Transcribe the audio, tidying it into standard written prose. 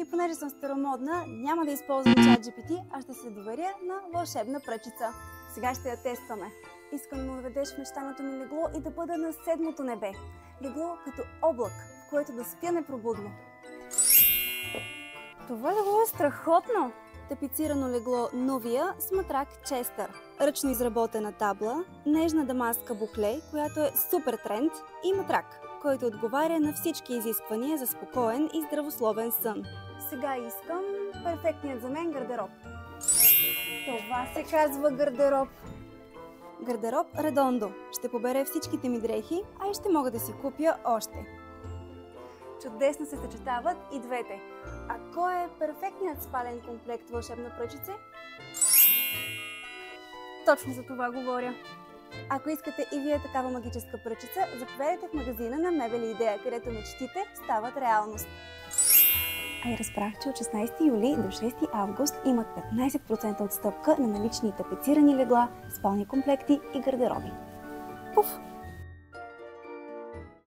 И понеже съм старомодна, няма да използвам ChatGPT, а ще се доверя на вълшебна пръчица. Сега ще я тестваме. Искам да ме въведеш в мечтаното ми легло и да бъда на седмото небе. Легло като облак, в което да спя непробудно. Това легло е страхотно! Тапицирано легло Nuvia с матрак Честър. Ръчно изработена табла, нежна дамаска букле, която е супер тренд, и матрак, който отговаря на всички изисквания за спокоен и здравословен сън. Сега искам перфектният за мен гардероб. Това се казва гардероб. Гардероб Редондо. Ще побере всичките ми дрехи, а и ще мога да си купя още. Чудесно се съчетават и двете. А кой е перфектният спален комплект вълшебна пръчица? Точно за това говоря. Ако искате и вие такава магическа пръчица, заповядайте в магазина на Мебели Идея, където мечтите стават реалност. А и разбрах, че от 16 юли до 6 август имат 15% отстъпка на налични тапицирани легла, спални комплекти и гардероби. Пуф!